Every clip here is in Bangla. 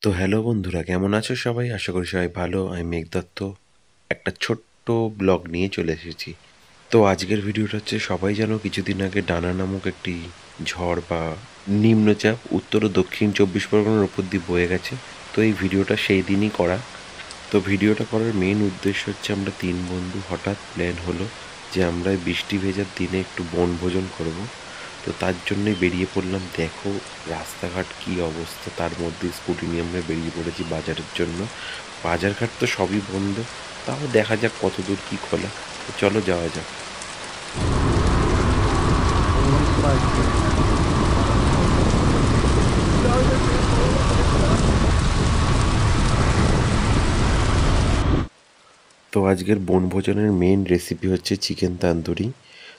তো হ্যালো বন্ধুরা, কেমন আছো সবাই? আশা করি সবাই ভালো। আমি মেঘ দত্ত একটা ছোট্ট ব্লগ নিয়ে চলে এসেছি। তো আজকের ভিডিওটা হচ্ছে, সবাই জানো কিছুদিন আগে ডানা নামক একটি ঝড় বা নিম্নচাপ উত্তর ও দক্ষিণ 24 পরগনার উপর দিয়ে বয়ে গেছে। তো এই ভিডিওটা সেই দিনই করা। তো ভিডিওটা করার মেন উদ্দেশ্য হচ্ছে, আমরা তিন বন্ধু হঠাৎ প্ল্যান হলো যে আমরা এই বৃষ্টি ভেজার দিনে একটু বনভোজন করব। তো তার জন্যই বেরিয়ে পড়লাম। দেখো রাস্তাঘাট কি অবস্থা, তার মধ্যে স্কুটি নিয়ে আমরা বেরিয়ে পড়েছি বাজারের জন্য। বাজারঘাট তো সবই বন্ধ, তাও দেখা যাক কত দূর কি খোলা। তো চলো যাওয়া যাক। তো আজকের বনভোজনের মেন রেসিপি হচ্ছে চিকেন তান্দুরি।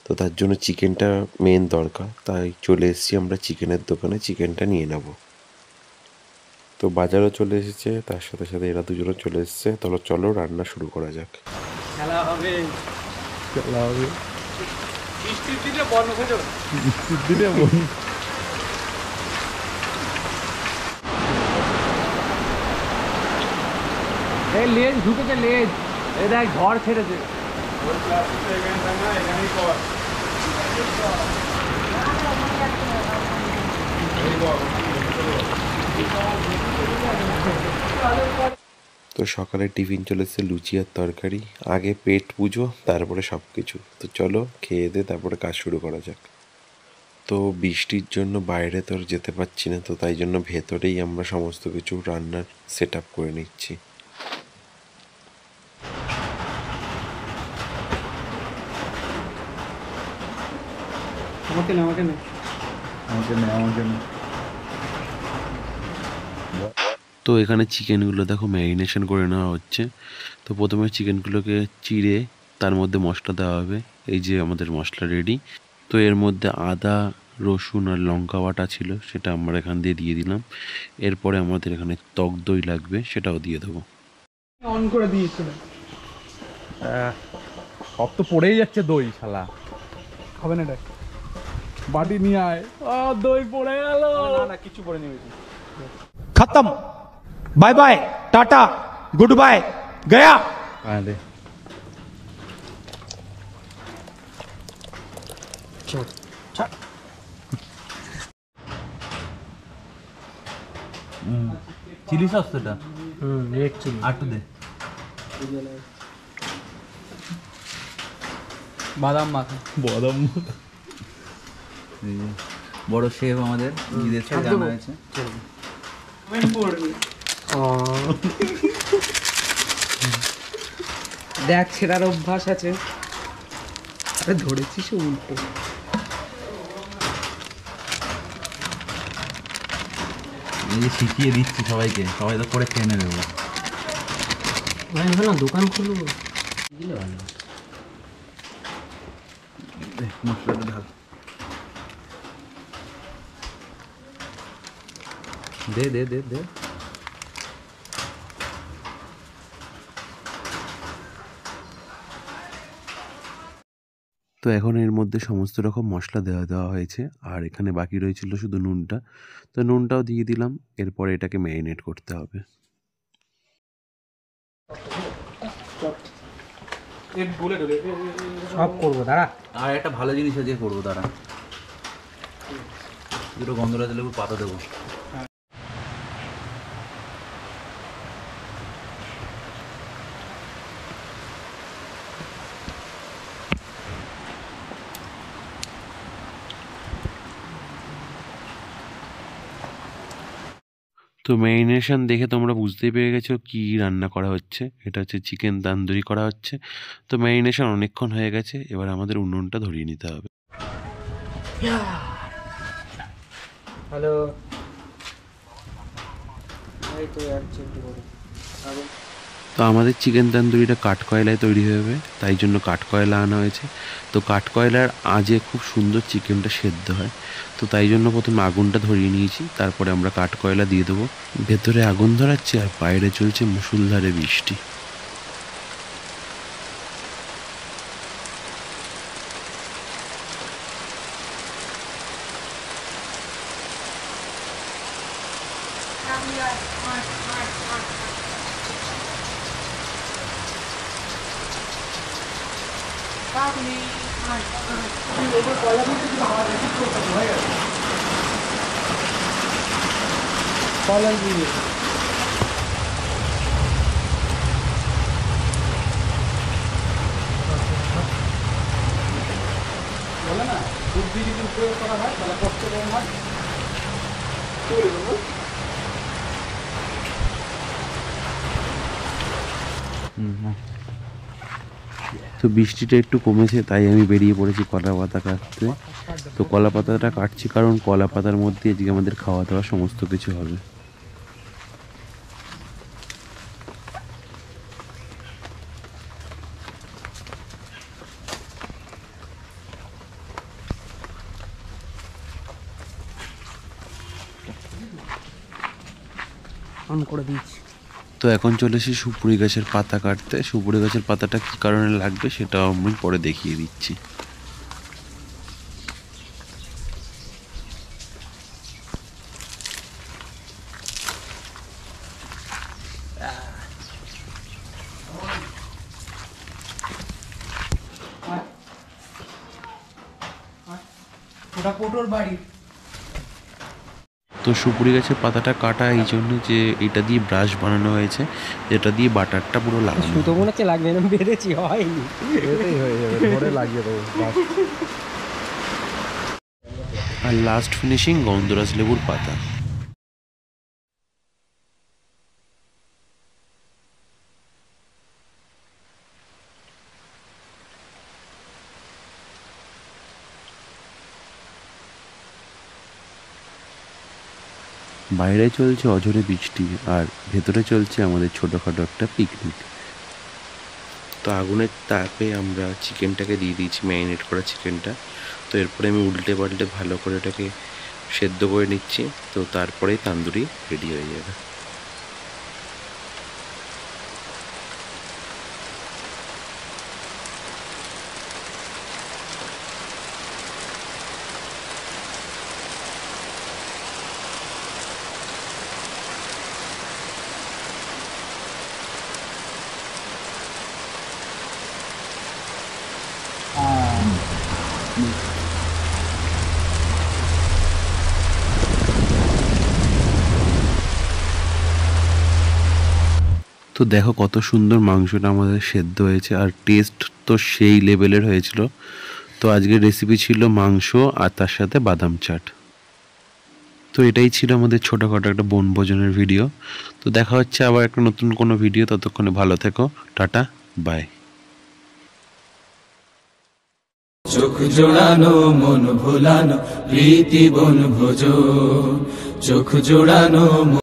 তো তার জন্য চিকেনটা মেন দরকার, তাই চলে এসেছি আমরা চিকেনের দোকানে, চিকেনটা নিয়ে নেব। তো বাজারও চলে এসেছে, তার সাথে সাথে এরা দুজনও চলে এসেছে। তাহলে চলো রান্না শুরু করা যাক। খেলা হবে খেলা হবে বৃষ্টির দিনে বনভোজন। বৃষ্টির দিনে বন এই লেজ ঢুকেছে, লেজ এই দেখ ঝড় ছেড়েছে। তো সকালে টিফিন চলেছে লুচি আর তরকারি। আগে পেট পুজো, তারপরে সব কিছু। তো চলো খেয়ে দে, তারপরে কাজ শুরু করা যাক। তো বৃষ্টির জন্য বাইরে তো আর যেতে পারছি না, তো তাই জন্য ভেতরেই আমরা সমস্ত কিছু রান্নার সেট আপ করে নিচ্ছি। আমাকে না, আমাকে না। আমাকে নে আমাকে নে তো এখানে চিকেনগুলো দেখো ম্যারিনেশন করে নেওয়া হচ্ছে। তো প্রথমে চিকেনগুলোকে চিড়ে তার মধ্যে মশলা দেওয়া হবে। এই যে আমাদের মশলা রেডি। তো এর মধ্যে আদা, রসুন আর লঙ্কা বাটা ছিল, সেটা আমরা এখান দিয়ে দিলাম। এরপরে আমাদের এখানে টক দই লাগবে, সেটাও দিয়ে দেবো। অন করে দিয়েছিল। সব তো পড়েই যাচ্ছে দই শালা। হবে না এটা। বাটি নিয়ে আয়। দই পড়ে গেল। না না, কিছু পরে নিয়েছি। खत्म bye bye tata good bye गया দে चिली सॉस तो डा एक चिली आटू दे বাদাম মাখা। বদম বড় শেফ আমাদের বিদেশে জানা আছে দেখ ছেড়ার অভ্যাস আছে। আরে ধরেছিস উল্টো। এই যে শিখিয়ে দিচ্ছি সবাইকে, সবাই তো করে খেয়ে নেবে। ভাই না দোকান খুলবো। মশলাটা ঢাল দে দে দে দে তো এখন এর মধ্যে সমস্ত রকম মশলা দেওয়া হয়েছে, আর এখানে বাকি রয়েছিল শুধু নুনটা। তো নুনটাও দিয়ে দিলাম। এরপরে এটাকে ম্যারিনেট করতে হবে। সব করবো দাঁড়া। আর একটা ভালো জিনিস আজকে করবো, দাঁড়া দুটো গন্ধরাজ লেবুর পাতা দেবো। তো ম্যারিনেশন দেখে তোমরা বুঝতেই পেরে গেছো কি রান্না করা হচ্ছে। এটা হচ্ছে চিকেন তান্দুরি করা হচ্ছে। তো ম্যারিনেশন অনেকক্ষণ হয়ে গেছে, এবার আমাদের উনুনটা ধরিয়ে নিতে হবে। হ্যালো, এই তো যাচ্ছে একটু করে। তো আমাদের চিকেন তান্দুরিটা কাঠকয়লায় তৈরি হবে, তাই জন্য কাঠকয়লা আনা হয়েছে। তো কাঠকয়লার আঁচে খুব সুন্দর চিকেনটা সেদ্ধ হয়। তো তাই জন্য প্রথমে আগুনটা ধরিয়ে নিয়েছি, তারপরে আমরা কাঠকয়লা দিয়ে দেবো। ভেতরে আগুন ধরাচ্ছে আর বাইরে চলছে মুষলধারে বৃষ্টি। কলার দিয়ে বলে না বুদ্ধি যদি প্রয়োগ করা হয় তাহলে কষ্ট কম হয়। তো বৃষ্টিটা একটু কমেছে, তাই আমি বেরিয়ে পড়েছি কলা পাতা কাটতে। তো কলা পাতাটা কাটছি কারণ কলা পাতার মধ্যে আজকে আমাদের খাওয়া দাওয়া সমস্ত কিছু হবে। অন করে দিচ্ছি। তো এখন চলেছি সুপুরি গাছের পাতা কাটতে। সুপুরি গাছের পাতাটা কী কারণে লাগবে সেটাও আমি পরে দেখিয়ে দিচ্ছি। ওটা পোটোর বাড়ি। তো সুপুরি গাছের পাতাটা কাটা এই জন্য যে এটা দিয়ে ব্রাশ বানানো হয়েছে, যেটা দিয়ে বাটারটা পুরো লাগানো সুতো হবে। মনে হচ্ছে লাগবে না, বেঁধেছি হয়নি। এটাই হয়ে যাবে, ধরে লাগিয়ে দেবো বাস। আর লাস্ট ফিনিশিং গন্ধরাজ লেবুর পাতা। বাইরে চলছে অঝরে বৃষ্টি আর ভেতরে চলছে আমাদের ছোটোখাটো একটা পিকনিক। তো আগুনের তাপে আমরা চিকেনটাকে দিয়ে দিয়েছি, ম্যারিনেট করা চিকেনটা। তো এরপরে আমি উল্টে পাল্টে ভালো করে এটাকে সেদ্ধ করে নিচ্ছি। তো তারপরেই তান্দুরি রেডি হয়ে যাবে। তো দেখো কত সুন্দর মাংসটা আমাদের সেদ্ধ হয়েছে, আর টেস্ট তো সেই লেভেলের হয়েছিল। তো আজকের রেসিপি ছিল মাংস আর তার সাথে বাদাম চাট। তো এটাই ছিল আমাদের ছোটোখাটো একটা বনভোজনের ভিডিও। তো দেখা হচ্ছে আবার একটা নতুন কোনো ভিডিও। ততক্ষণে ভালো থেকো, টাটা, বাই। চোখ জোড়ানো মন ভোলানো প্রীতি বনভোজন, চোখ জোড়ানো